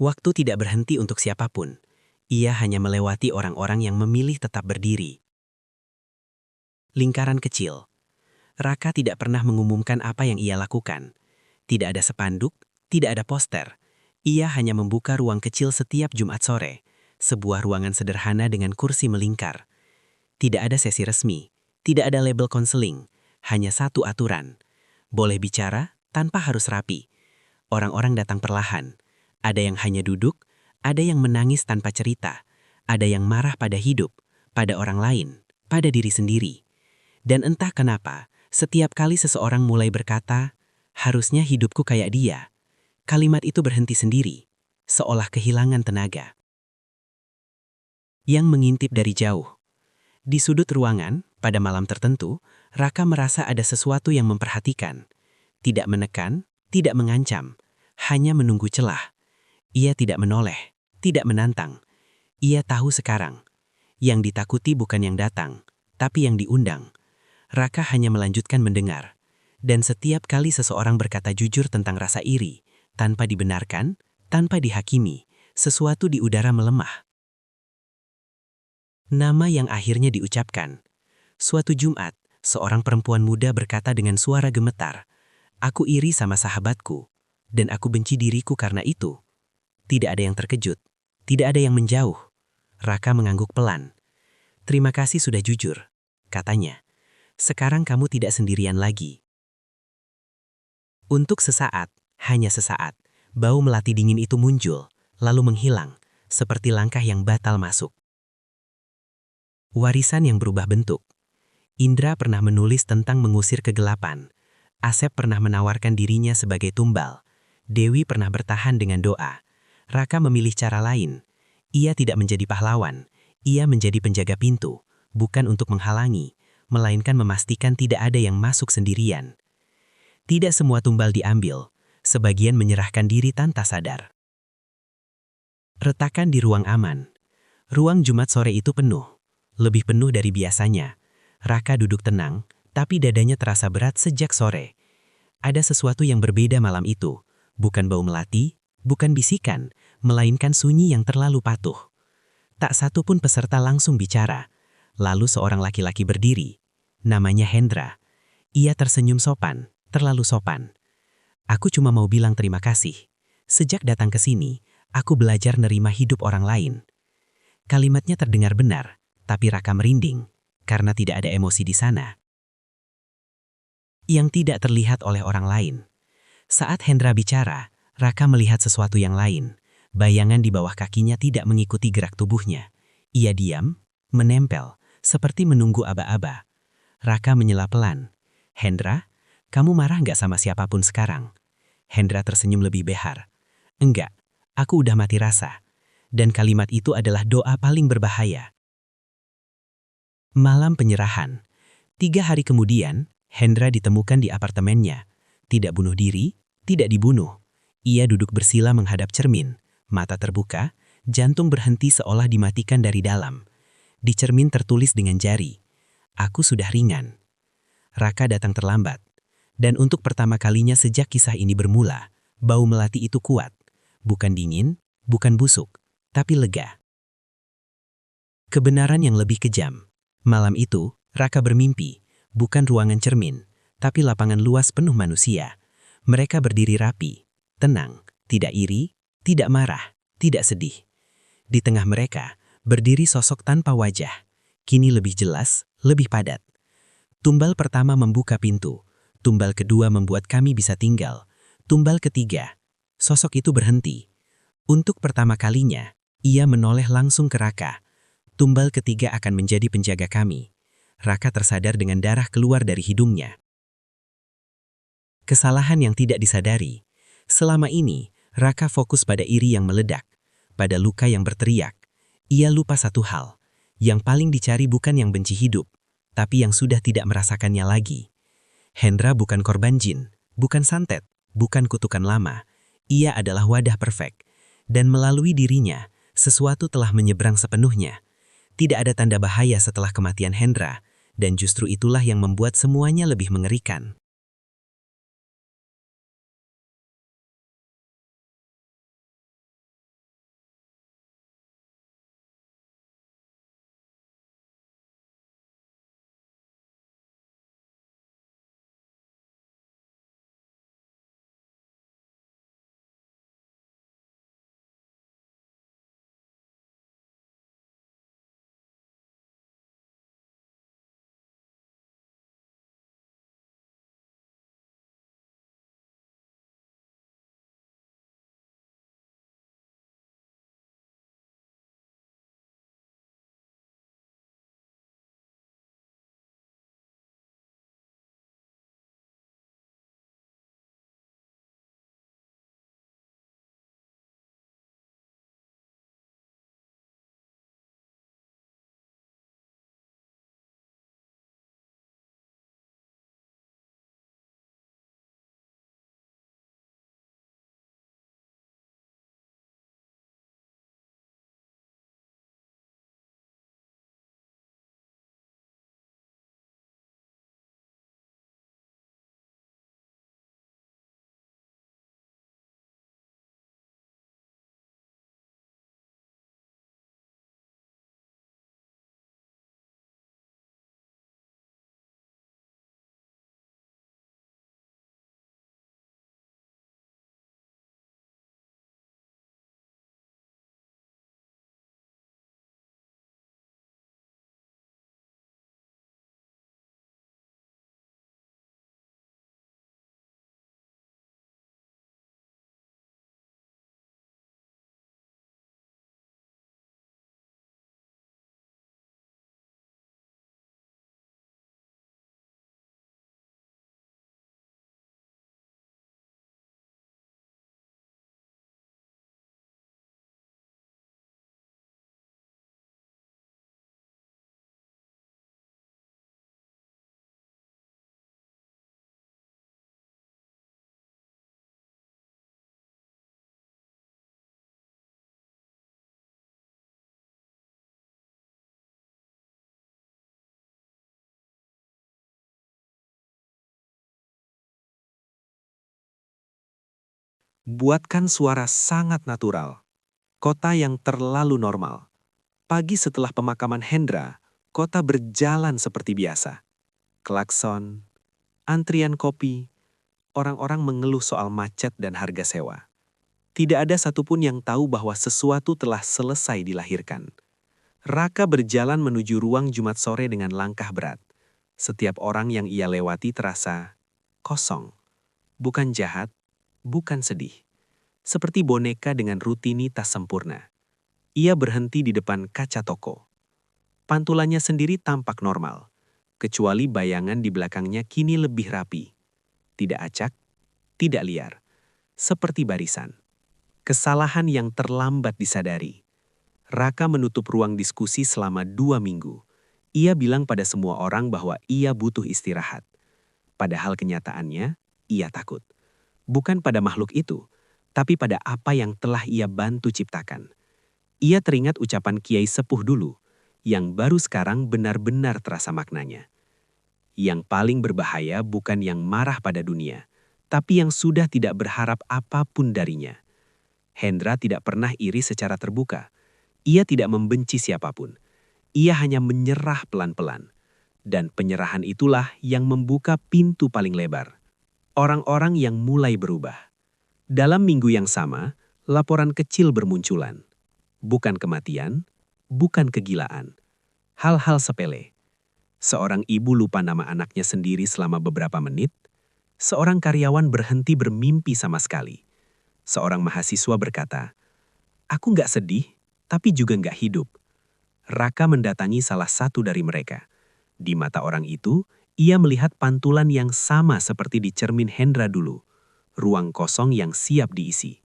Waktu tidak berhenti untuk siapapun. Ia hanya melewati orang-orang yang memilih tetap berdiri. Lingkaran kecil. Raka tidak pernah mengumumkan apa yang ia lakukan. Tidak ada spanduk, tidak ada poster. Ia hanya membuka ruang kecil setiap Jumat sore, sebuah ruangan sederhana dengan kursi melingkar. Tidak ada sesi resmi, tidak ada label konseling, hanya satu aturan. Boleh bicara tanpa harus rapi. Orang-orang datang perlahan. Ada yang hanya duduk, ada yang menangis tanpa cerita, ada yang marah pada hidup, pada orang lain, pada diri sendiri. Dan entah kenapa, setiap kali seseorang mulai berkata, "Harusnya hidupku kayak dia," kalimat itu berhenti sendiri, seolah kehilangan tenaga. Yang mengintip dari jauh. Di sudut ruangan, pada malam tertentu, Raka merasa ada sesuatu yang memperhatikan. Tidak menekan, tidak mengancam, hanya menunggu celah. Ia tidak menoleh, tidak menantang. Ia tahu sekarang, yang ditakuti bukan yang datang, tapi yang diundang. Raka hanya melanjutkan mendengar. Dan setiap kali seseorang berkata jujur tentang rasa iri, tanpa dibenarkan, tanpa dihakimi, sesuatu di udara melemah. Nama yang akhirnya diucapkan. Suatu Jumat, seorang perempuan muda berkata dengan suara gemetar, "Aku iri sama sahabatku, dan aku benci diriku karena itu." Tidak ada yang terkejut, tidak ada yang menjauh. Raka mengangguk pelan. "Terima kasih sudah jujur," katanya. "Sekarang kamu tidak sendirian lagi." Untuk sesaat, hanya sesaat, bau melati dingin itu muncul, lalu menghilang, seperti langkah yang batal masuk. Warisan yang berubah bentuk. Indra pernah menulis tentang mengusir kegelapan. Asep pernah menawarkan dirinya sebagai tumbal. Dewi pernah bertahan dengan doa. Raka memilih cara lain. Ia tidak menjadi pahlawan. Ia menjadi penjaga pintu, bukan untuk menghalangi, melainkan memastikan tidak ada yang masuk sendirian. Tidak semua tumbal diambil, sebagian menyerahkan diri tanpa sadar. Retakan di ruang aman. Ruang Jumat sore itu penuh, lebih penuh dari biasanya. Raka duduk tenang, tapi dadanya terasa berat sejak sore. Ada sesuatu yang berbeda malam itu, bukan bau melati, bukan bisikan, melainkan sunyi yang terlalu patuh. Tak satu pun peserta langsung bicara. Lalu seorang laki-laki berdiri. Namanya Hendra. Ia tersenyum sopan, terlalu sopan. "Aku cuma mau bilang terima kasih. Sejak datang ke sini, aku belajar nerima hidup orang lain." Kalimatnya terdengar benar, tapi Raka merinding, karena tidak ada emosi di sana. Yang tidak terlihat oleh orang lain. Saat Hendra bicara, Raka melihat sesuatu yang lain. Bayangan di bawah kakinya tidak mengikuti gerak tubuhnya. Ia diam, menempel, seperti menunggu aba-aba. Raka menyela pelan. "Hendra, kamu marah nggak sama siapapun sekarang?" Hendra tersenyum lebih behar. "Enggak, aku udah mati rasa." Dan kalimat itu adalah doa paling berbahaya. Malam penyerahan. 3 hari kemudian, Hendra ditemukan di apartemennya. Tidak bunuh diri, tidak dibunuh. Ia duduk bersila menghadap cermin. Mata terbuka, jantung berhenti seolah dimatikan dari dalam. Di cermin tertulis dengan jari, "Aku sudah ringan." Raka datang terlambat. Dan untuk pertama kalinya sejak kisah ini bermula, bau melati itu kuat. Bukan dingin, bukan busuk, tapi lega. Kebenaran yang lebih kejam. Malam itu, Raka bermimpi, bukan ruangan cermin, tapi lapangan luas penuh manusia. Mereka berdiri rapi, tenang, tidak iri, tidak marah, tidak sedih. Di tengah mereka, berdiri sosok tanpa wajah. Kini lebih jelas, lebih padat. Tumbal pertama membuka pintu. Tumbal kedua membuat kami bisa tinggal. Tumbal ketiga, sosok itu berhenti. Untuk pertama kalinya, ia menoleh langsung ke Raka. Tumbal ketiga akan menjadi penjaga kami. Raka tersadar dengan darah keluar dari hidungnya. Kesalahan yang tidak disadari. Selama ini, Raka fokus pada iri yang meledak, pada luka yang berteriak. Ia lupa satu hal. Yang paling dicari bukan yang benci hidup, tapi yang sudah tidak merasakannya lagi. Hendra bukan korban jin, bukan santet, bukan kutukan lama. Ia adalah wadah perfect. Dan melalui dirinya, sesuatu telah menyeberang sepenuhnya. Tidak ada tanda bahaya setelah kematian Hendra, dan justru itulah yang membuat semuanya lebih mengerikan. Buatkan suara sangat natural. Kota yang terlalu normal. Pagi setelah pemakaman Hendra, kota berjalan seperti biasa. Klakson, antrian kopi, orang-orang mengeluh soal macet dan harga sewa. Tidak ada satupun yang tahu bahwa sesuatu telah selesai dilahirkan. Raka berjalan menuju ruang Jumat sore dengan langkah berat. Setiap orang yang ia lewati terasa kosong. Bukan jahat, bukan sedih. Seperti boneka dengan rutinitas sempurna. Ia berhenti di depan kaca toko. Pantulannya sendiri tampak normal, kecuali bayangan di belakangnya kini lebih rapi. Tidak acak, tidak liar. Seperti barisan. Kesalahan yang terlambat disadari. Raka menutup ruang diskusi selama 2 minggu. Ia bilang pada semua orang bahwa ia butuh istirahat. Padahal kenyataannya, ia takut. Bukan pada makhluk itu, tapi pada apa yang telah ia bantu ciptakan. Ia teringat ucapan Kiai Sepuh dulu, yang baru sekarang benar-benar terasa maknanya. Yang paling berbahaya bukan yang marah pada dunia, tapi yang sudah tidak berharap apapun darinya. Hendra tidak pernah iri secara terbuka. Ia tidak membenci siapapun. Ia hanya menyerah pelan-pelan. Dan penyerahan itulah yang membuka pintu paling lebar. Orang-orang yang mulai berubah. Dalam minggu yang sama, laporan kecil bermunculan. Bukan kematian, bukan kegilaan. Hal-hal sepele. Seorang ibu lupa nama anaknya sendiri selama beberapa menit. Seorang karyawan berhenti bermimpi sama sekali. Seorang mahasiswa berkata, "Aku nggak sedih, tapi juga nggak hidup." Raka mendatangi salah satu dari mereka. Di mata orang itu, ia melihat pantulan yang sama seperti di cermin Hendra dulu. Ruang kosong yang siap diisi.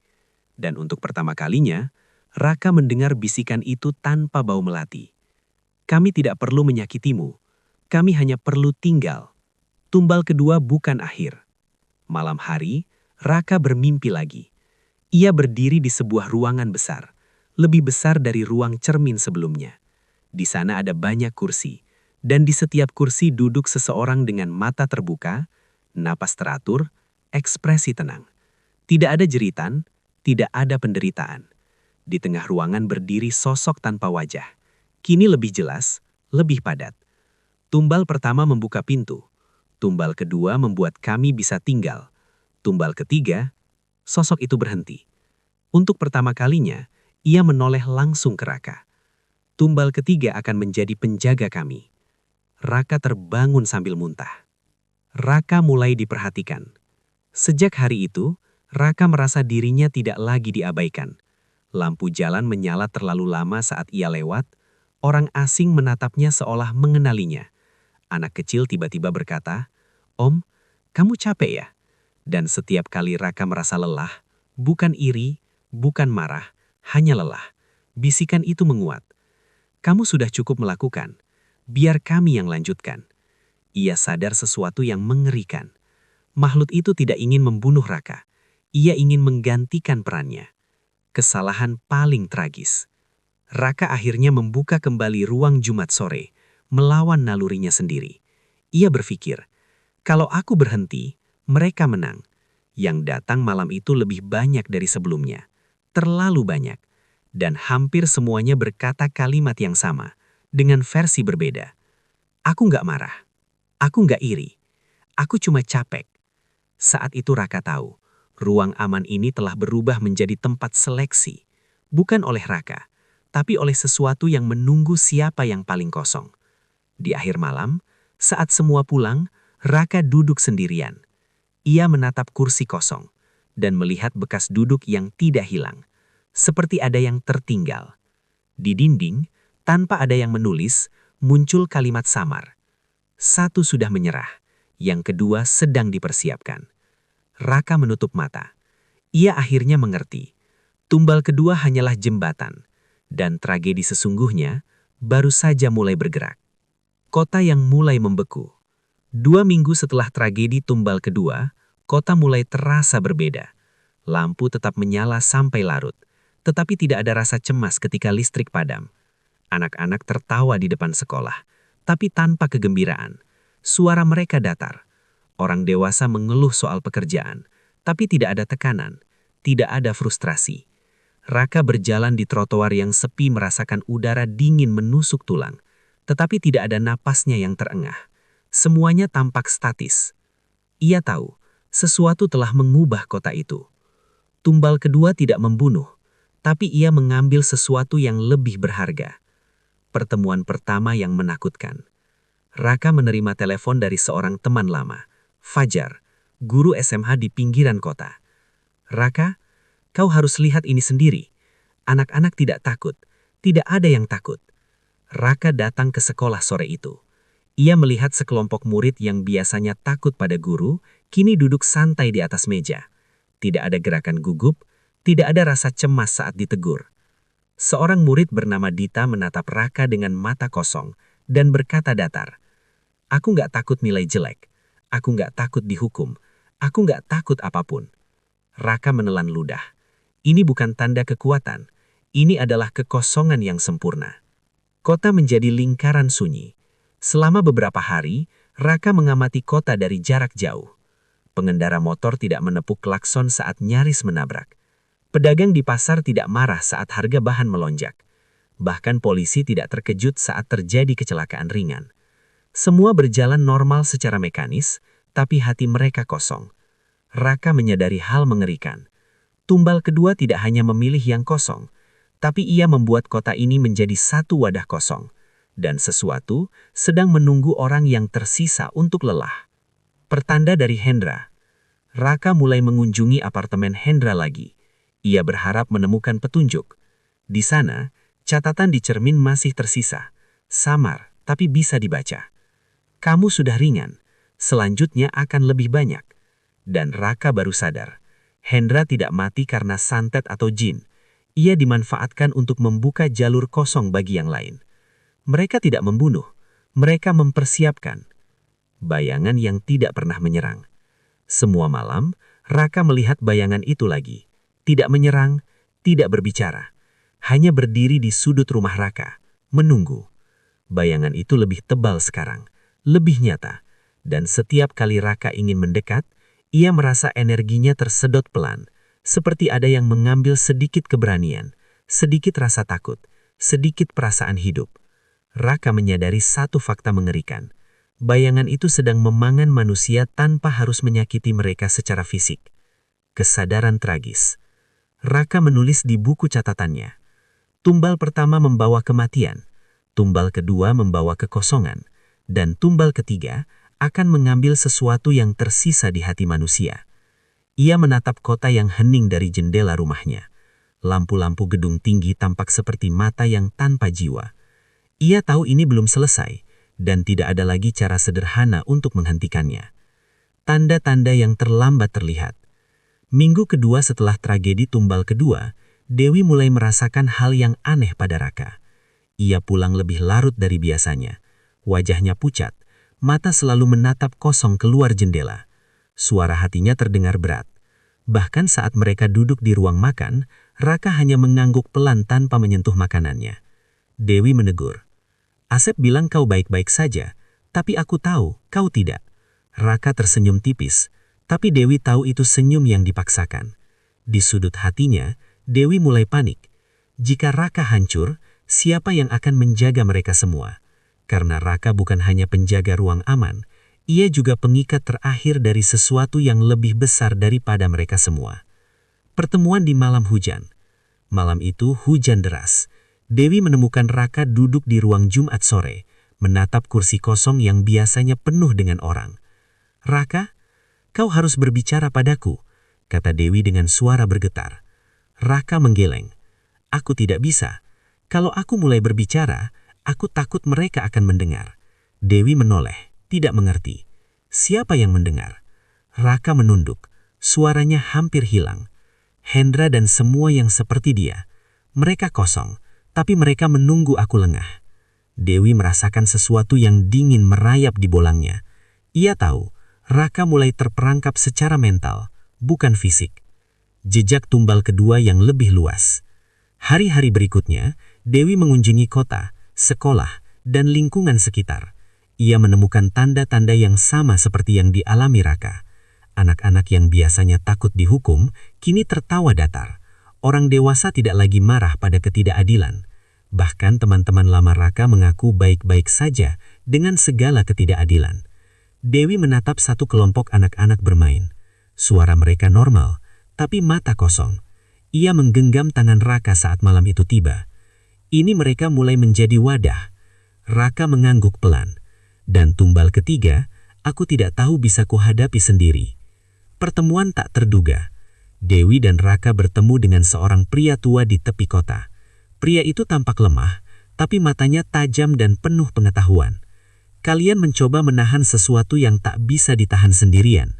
Dan untuk pertama kalinya, Raka mendengar bisikan itu tanpa bau melati. "Kami tidak perlu menyakitimu. Kami hanya perlu tinggal." Tumbal kedua bukan akhir. Malam hari, Raka bermimpi lagi. Ia berdiri di sebuah ruangan besar, lebih besar dari ruang cermin sebelumnya. Di sana ada banyak kursi, dan di setiap kursi duduk seseorang dengan mata terbuka, napas teratur, ekspresi tenang. Tidak ada jeritan, tidak ada penderitaan. Di tengah ruangan berdiri sosok tanpa wajah. Kini lebih jelas, lebih padat. Tumbal pertama membuka pintu. Tumbal kedua membuat kami bisa tinggal. Tumbal ketiga, sosok itu berhenti. Untuk pertama kalinya, ia menoleh langsung ke Raka. Tumbal ketiga akan menjadi penjaga kami. Raka terbangun sambil muntah. Raka mulai diperhatikan. Sejak hari itu, Raka merasa dirinya tidak lagi diabaikan. Lampu jalan menyala terlalu lama saat ia lewat. Orang asing menatapnya seolah mengenalinya. Anak kecil tiba-tiba berkata, "Om, kamu capek ya?" Dan setiap kali Raka merasa lelah, bukan iri, bukan marah, hanya lelah. Bisikan itu menguat. "Kamu sudah cukup melakukan. Biar kami yang lanjutkan." Ia sadar sesuatu yang mengerikan. Makhluk itu tidak ingin membunuh Raka. Ia ingin menggantikan perannya. Kesalahan paling tragis. Raka akhirnya membuka kembali ruang Jumat sore, melawan nalurinya sendiri. Ia berpikir, kalau aku berhenti, mereka menang. Yang datang malam itu lebih banyak dari sebelumnya. Terlalu banyak. Dan hampir semuanya berkata kalimat yang sama, dengan versi berbeda. "Aku nggak marah. Aku nggak iri. Aku cuma capek." Saat itu Raka tahu, ruang aman ini telah berubah menjadi tempat seleksi. Bukan oleh Raka, tapi oleh sesuatu yang menunggu siapa yang paling kosong. Di akhir malam, saat semua pulang, Raka duduk sendirian. Ia menatap kursi kosong dan melihat bekas duduk yang tidak hilang. Seperti ada yang tertinggal. Di dinding, tanpa ada yang menulis, muncul kalimat samar. Satu sudah menyerah, yang kedua sedang dipersiapkan. Raka menutup mata. Ia akhirnya mengerti. Tumbal kedua hanyalah jembatan, dan tragedi sesungguhnya baru saja mulai bergerak. Kota yang mulai membeku. 2 minggu setelah tragedi tumbal kedua, kota mulai terasa berbeda. Lampu tetap menyala sampai larut. Tetapi tidak ada rasa cemas ketika listrik padam. Anak-anak tertawa di depan sekolah, tapi tanpa kegembiraan. Suara mereka datar. Orang dewasa mengeluh soal pekerjaan, tapi tidak ada tekanan, tidak ada frustrasi. Raka berjalan di trotoar yang sepi merasakan udara dingin menusuk tulang, tetapi tidak ada napasnya yang terengah. Semuanya tampak statis. Ia tahu, sesuatu telah mengubah kota itu. Tumbal kedua tidak membunuh, tapi ia mengambil sesuatu yang lebih berharga. Pertemuan pertama yang menakutkan. Raka menerima telepon dari seorang teman lama, Fajar, guru SMH di pinggiran kota. "Raka, kau harus lihat ini sendiri. Anak-anak tidak takut, tidak ada yang takut." Raka datang ke sekolah sore itu. Ia melihat sekelompok murid yang biasanya takut pada guru, kini duduk santai di atas meja. Tidak ada gerakan gugup, tidak ada rasa cemas saat ditegur. Seorang murid bernama Dita menatap Raka dengan mata kosong dan berkata datar, "Aku nggak takut nilai jelek. Aku nggak takut dihukum. Aku nggak takut apapun." Raka menelan ludah. Ini bukan tanda kekuatan. Ini adalah kekosongan yang sempurna. Kota menjadi lingkaran sunyi. Selama beberapa hari, Raka mengamati kota dari jarak jauh. Pengendara motor tidak menepuk klakson saat nyaris menabrak. Pedagang di pasar tidak marah saat harga bahan melonjak. Bahkan polisi tidak terkejut saat terjadi kecelakaan ringan. Semua berjalan normal secara mekanis, tapi hati mereka kosong. Raka menyadari hal mengerikan. Tumbal kedua tidak hanya memilih yang kosong, tapi ia membuat kota ini menjadi satu wadah kosong. Dan sesuatu sedang menunggu orang yang tersisa untuk lelah. Pertanda dari Hendra. Raka mulai mengunjungi apartemen Hendra lagi. Ia berharap menemukan petunjuk. Di sana, catatan di cermin masih tersisa. Samar, tapi bisa dibaca. "Kamu sudah ringan. Selanjutnya akan lebih banyak." Dan Raka baru sadar. Hendra tidak mati karena santet atau jin. Ia dimanfaatkan untuk membuka jalur kosong bagi yang lain. Mereka tidak membunuh. Mereka mempersiapkan. bayangan yang tidak pernah menyerang. Semua malam, Raka melihat bayangan itu lagi. Tidak menyerang, tidak berbicara. Hanya berdiri di sudut rumah Raka, menunggu. Bayangan itu lebih tebal sekarang, lebih nyata. Dan setiap kali Raka ingin mendekat, ia merasa energinya tersedot pelan. Seperti ada yang mengambil sedikit keberanian, sedikit rasa takut, sedikit perasaan hidup. Raka menyadari satu fakta mengerikan. Bayangan itu sedang memangan manusia tanpa harus menyakiti mereka secara fisik. Kesadaran tragis. Raka menulis di buku catatannya. Tumbal pertama membawa kematian, tumbal kedua membawa kekosongan, dan tumbal ketiga akan mengambil sesuatu yang tersisa di hati manusia. Ia menatap kota yang hening dari jendela rumahnya. Lampu-lampu gedung tinggi tampak seperti mata yang tanpa jiwa. Ia tahu ini belum selesai, dan tidak ada lagi cara sederhana untuk menghentikannya. Tanda-tanda yang terlambat terlihat. Minggu kedua setelah tragedi tumbal kedua, Dewi mulai merasakan hal yang aneh pada Raka. Ia pulang lebih larut dari biasanya. Wajahnya pucat, mata selalu menatap kosong keluar jendela. Suara hatinya terdengar berat. Bahkan saat mereka duduk di ruang makan, Raka hanya mengangguk pelan tanpa menyentuh makanannya. Dewi menegur. Asep bilang kau baik-baik saja, tapi aku tahu kau tidak. Raka tersenyum tipis, tapi Dewi tahu itu senyum yang dipaksakan. Di sudut hatinya, Dewi mulai panik. Jika Raka hancur, siapa yang akan menjaga mereka semua? Karena Raka bukan hanya penjaga ruang aman, ia juga pengikat terakhir dari sesuatu yang lebih besar daripada mereka semua. Pertemuan di malam hujan. Malam itu hujan deras. Dewi menemukan Raka duduk di ruang Jumat sore, menatap kursi kosong yang biasanya penuh dengan orang. "Raka, kau harus berbicara padaku," kata Dewi dengan suara bergetar. Raka menggeleng. "Aku tidak bisa. Kalau aku mulai berbicara, aku takut mereka akan mendengar." Dewi menoleh, tidak mengerti. Siapa yang mendengar? Raka menunduk. Suaranya hampir hilang. Hendra dan semua yang seperti dia. Mereka kosong, tapi mereka menunggu aku lengah. Dewi merasakan sesuatu yang dingin merayap di bolangnya. Ia tahu, Raka mulai terperangkap secara mental, bukan fisik. Jejak tumbal kedua yang lebih luas. Hari-hari berikutnya, Dewi mengunjungi kota, sekolah, dan lingkungan sekitar. Ia menemukan tanda-tanda yang sama seperti yang dialami Raka. Anak-anak yang biasanya takut dihukum, kini tertawa datar. Orang dewasa tidak lagi marah pada ketidakadilan. Bahkan teman-teman lama Raka mengaku baik-baik saja dengan segala ketidakadilan. Dewi menatap satu kelompok anak-anak bermain. Suara mereka normal, tapi mata kosong. Ia menggenggam tangan Raka saat malam itu tiba. Ini mereka mulai menjadi wadah. Raka mengangguk pelan. Dan tumbal ketiga, aku tidak tahu bisa kuhadapi sendiri. Pertemuan tak terduga. Dewi dan Raka bertemu dengan seorang pria tua di tepi kota. Pria itu tampak lemah, tapi matanya tajam dan penuh pengetahuan. Kalian mencoba menahan sesuatu yang tak bisa ditahan sendirian.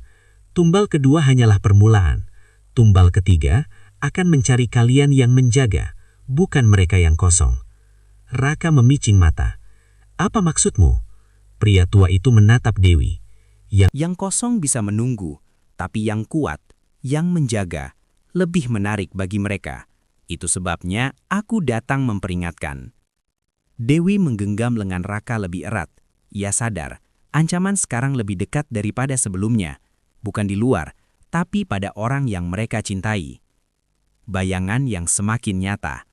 Tumbal kedua hanyalah permulaan. Tumbal ketiga akan mencari kalian yang menjaga, bukan mereka yang kosong. Raka memicing mata. Apa maksudmu? Pria tua itu menatap Dewi. Yang kosong bisa menunggu, tapi yang kuat, yang menjaga, lebih menarik bagi mereka. Itu sebabnya aku datang memperingatkan. Dewi menggenggam lengan Raka lebih erat. Ia sadar, ancaman sekarang lebih dekat daripada sebelumnya. Bukan di luar, tapi pada orang yang mereka cintai. Bayangan yang semakin nyata.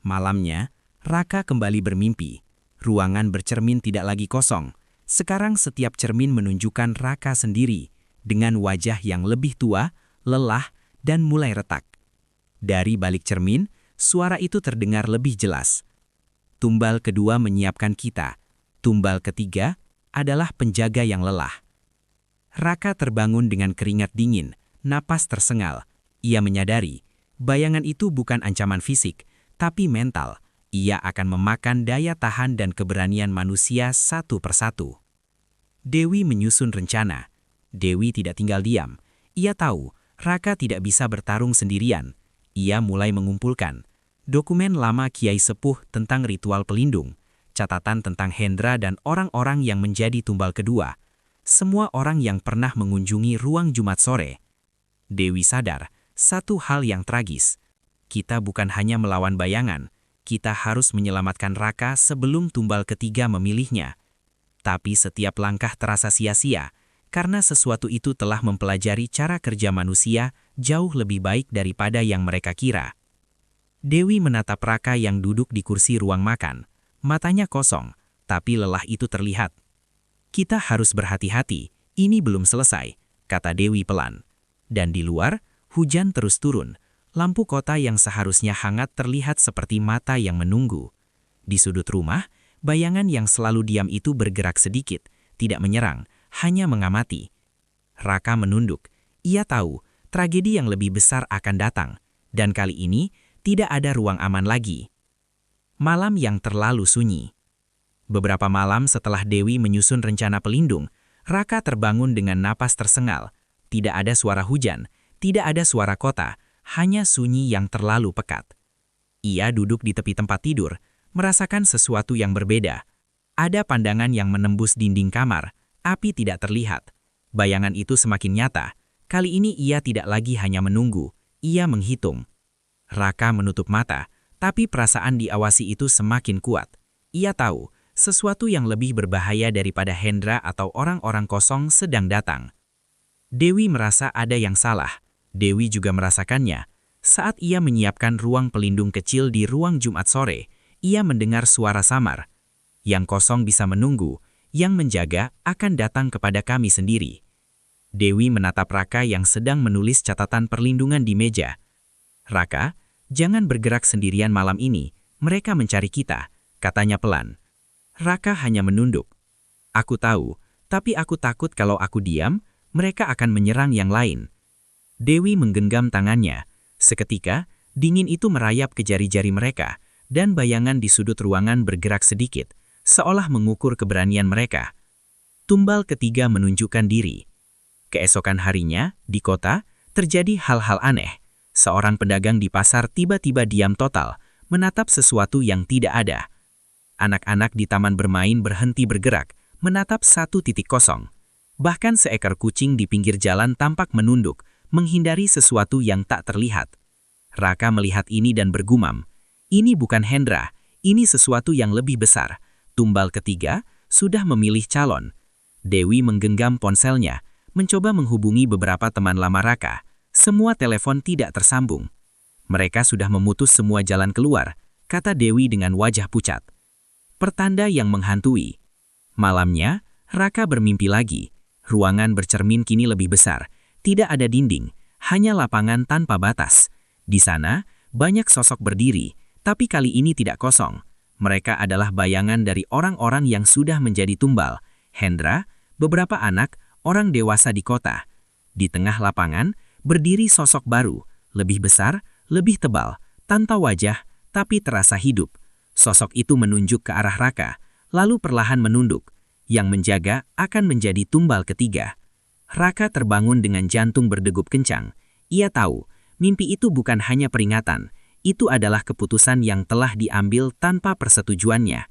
Malamnya, Raka kembali bermimpi. Ruangan bercermin tidak lagi kosong. Sekarang setiap cermin menunjukkan Raka sendiri, dengan wajah yang lebih tua, lelah, dan mulai retak. Dari balik cermin, suara itu terdengar lebih jelas. Tumbal kedua menyiapkan kita. Tumbal ketiga adalah penjaga yang lelah. Raka terbangun dengan keringat dingin, napas tersengal. Ia menyadari, bayangan itu bukan ancaman fisik, tapi mental. Ia akan memakan daya tahan dan keberanian manusia satu persatu. Dewi menyusun rencana. Dewi tidak tinggal diam. Ia tahu, Raka tidak bisa bertarung sendirian. Ia mulai mengumpulkan dokumen lama Kiai Sepuh tentang ritual pelindung, catatan tentang Hendra dan orang-orang yang menjadi tumbal kedua, semua orang yang pernah mengunjungi ruang Jumat sore. Dewi sadar, satu hal yang tragis. Kita bukan hanya melawan bayangan, kita harus menyelamatkan Raka sebelum tumbal ketiga memilihnya. Tapi setiap langkah terasa sia-sia, karena sesuatu itu telah mempelajari cara kerja manusia jauh lebih baik daripada yang mereka kira. Dewi menatap Raka yang duduk di kursi ruang makan. Matanya kosong, tapi lelah itu terlihat. Kita harus berhati-hati, ini belum selesai, kata Dewi pelan. Dan di luar, hujan terus turun. Lampu kota yang seharusnya hangat terlihat seperti mata yang menunggu. Di sudut rumah, bayangan yang selalu diam itu bergerak sedikit, tidak menyerang, hanya mengamati. Raka menunduk. Ia tahu, tragedi yang lebih besar akan datang. Dan kali ini, tidak ada ruang aman lagi. Malam yang terlalu sunyi. Beberapa malam setelah Dewi menyusun rencana pelindung, Raka terbangun dengan napas tersengal. Tidak ada suara hujan, tidak ada suara kota, hanya sunyi yang terlalu pekat. Ia duduk di tepi tempat tidur, merasakan sesuatu yang berbeda. Ada pandangan yang menembus dinding kamar, api tidak terlihat. Bayangan itu semakin nyata. Kali ini ia tidak lagi hanya menunggu, ia menghitung. Raka menutup mata, tapi perasaan diawasi itu semakin kuat. Ia tahu, sesuatu yang lebih berbahaya daripada Hendra atau orang-orang kosong sedang datang. Dewi merasa ada yang salah. Dewi juga merasakannya. Saat ia menyiapkan ruang pelindung kecil di ruang Jumat sore, ia mendengar suara samar. Yang kosong bisa menunggu, yang menjaga akan datang kepada kami sendiri. Dewi menatap Raka yang sedang menulis catatan perlindungan di meja. Raka, jangan bergerak sendirian malam ini, mereka mencari kita, katanya pelan. Raka hanya menunduk. Aku tahu, tapi aku takut kalau aku diam, mereka akan menyerang yang lain. Dewi menggenggam tangannya. Seketika, dingin itu merayap ke jari-jari mereka, dan bayangan di sudut ruangan bergerak sedikit, seolah mengukur keberanian mereka. Tumbal ketiga menunjukkan diri. Keesokan harinya, di kota, terjadi hal-hal aneh. Seorang pedagang di pasar tiba-tiba diam total, menatap sesuatu yang tidak ada. Anak-anak di taman bermain berhenti bergerak, menatap satu titik kosong. Bahkan seekor kucing di pinggir jalan tampak menunduk, menghindari sesuatu yang tak terlihat. Raka melihat ini dan bergumam. Ini bukan Hendra, ini sesuatu yang lebih besar. Tumbal ketiga sudah memilih calon. Dewi menggenggam ponselnya, mencoba menghubungi beberapa teman lama Raka. Semua telepon tidak tersambung. Mereka sudah memutus semua jalan keluar, kata Dewi dengan wajah pucat. Pertanda yang menghantui. Malamnya, Raka bermimpi lagi. Ruangan bercermin kini lebih besar. Tidak ada dinding, hanya lapangan tanpa batas. Di sana, banyak sosok berdiri, tapi kali ini tidak kosong. Mereka adalah bayangan dari orang-orang yang sudah menjadi tumbal. Hendra, beberapa anak, orang dewasa di kota. Di tengah lapangan, berdiri sosok baru, lebih besar, lebih tebal, tanpa wajah, tapi terasa hidup. Sosok itu menunjuk ke arah Raka, lalu perlahan menunduk. Yang menjaga akan menjadi tumbal ketiga. Raka terbangun dengan jantung berdegup kencang. Ia tahu, mimpi itu bukan hanya peringatan, itu adalah keputusan yang telah diambil tanpa persetujuannya.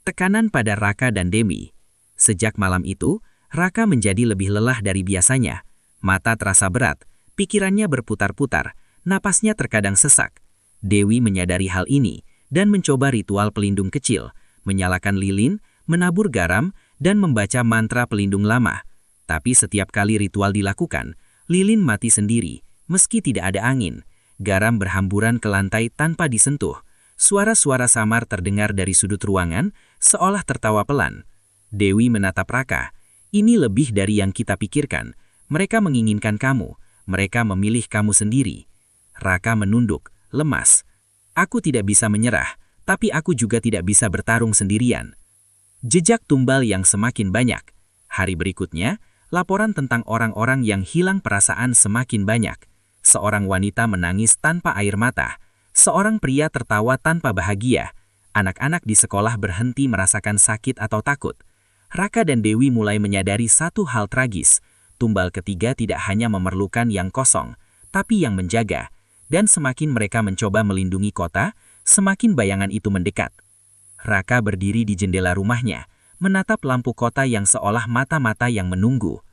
Tekanan pada Raka dan Dewi. Sejak malam itu, Raka menjadi lebih lelah dari biasanya. Mata terasa berat, pikirannya berputar-putar, napasnya terkadang sesak. Dewi menyadari hal ini dan mencoba ritual pelindung kecil, menyalakan lilin, menabur garam, dan membaca mantra pelindung lama. Tapi setiap kali ritual dilakukan, lilin mati sendiri, meski tidak ada angin. Garam berhamburan ke lantai tanpa disentuh. Suara-suara samar terdengar dari sudut ruangan, seolah tertawa pelan. Dewi menatap Raka. Ini lebih dari yang kita pikirkan. Mereka menginginkan kamu. Mereka memilih kamu sendiri. Raka menunduk, lemas. Aku tidak bisa menyerah, tapi aku juga tidak bisa bertarung sendirian. Jejak tumbal yang semakin banyak. Hari berikutnya, laporan tentang orang-orang yang hilang perasaan semakin banyak. Seorang wanita menangis tanpa air mata. Seorang pria tertawa tanpa bahagia. Anak-anak di sekolah berhenti merasakan sakit atau takut. Raka dan Dewi mulai menyadari satu hal tragis. Tumbal ketiga tidak hanya memerlukan yang kosong, tapi yang menjaga. Dan semakin mereka mencoba melindungi kota, semakin bayangan itu mendekat. Raka berdiri di jendela rumahnya, menatap lampu kota yang seolah mata-mata yang menunggu.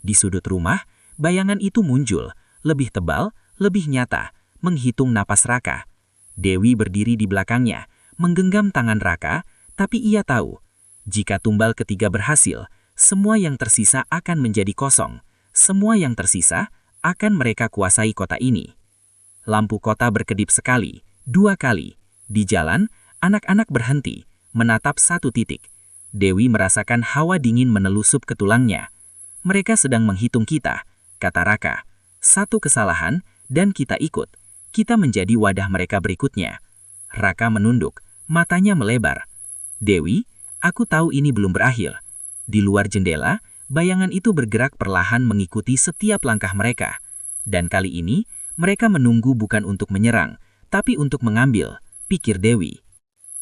Di sudut rumah, bayangan itu muncul, lebih tebal, lebih nyata, menghitung napas Raka. Dewi berdiri di belakangnya, menggenggam tangan Raka, tapi ia tahu, jika tumbal ketiga berhasil, semua yang tersisa akan menjadi kosong. Semua yang tersisa akan mereka kuasai kota ini. Lampu kota berkedip sekali, 2 kali. Di jalan, anak-anak berhenti, menatap satu titik. Dewi merasakan hawa dingin menelusup ke tulangnya. Mereka sedang menghitung kita, kata Raka. 1 kesalahan, dan kita ikut. Kita menjadi wadah mereka berikutnya. Raka menunduk, matanya melebar. Dewi, aku tahu ini belum berakhir. Di luar jendela, bayangan itu bergerak perlahan mengikuti setiap langkah mereka. Dan kali ini, mereka menunggu bukan untuk menyerang, tapi untuk mengambil, pikir Dewi.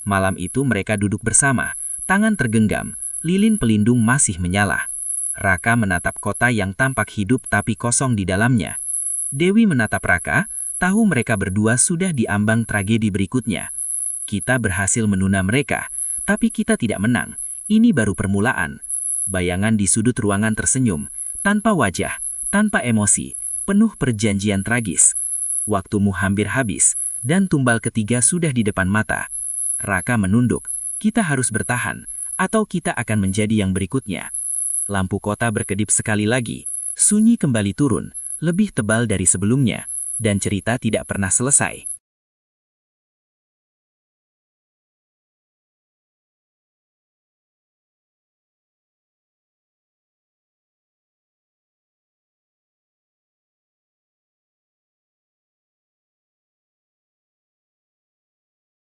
Malam itu mereka duduk bersama, tangan tergenggam, lilin pelindung masih menyala. Raka menatap kota yang tampak hidup tapi kosong di dalamnya. Dewi menatap Raka, tahu mereka berdua sudah diambang tragedi berikutnya. Kita berhasil menunda mereka, tapi kita tidak menang. Ini baru permulaan. Bayangan di sudut ruangan tersenyum, tanpa wajah, tanpa emosi, penuh perjanjian tragis. Waktumu hampir habis, dan tumbal ketiga sudah di depan mata. Raka menunduk, kita harus bertahan, atau kita akan menjadi yang berikutnya. Lampu kota berkedip sekali lagi, sunyi kembali turun, lebih tebal dari sebelumnya, dan cerita tidak pernah selesai.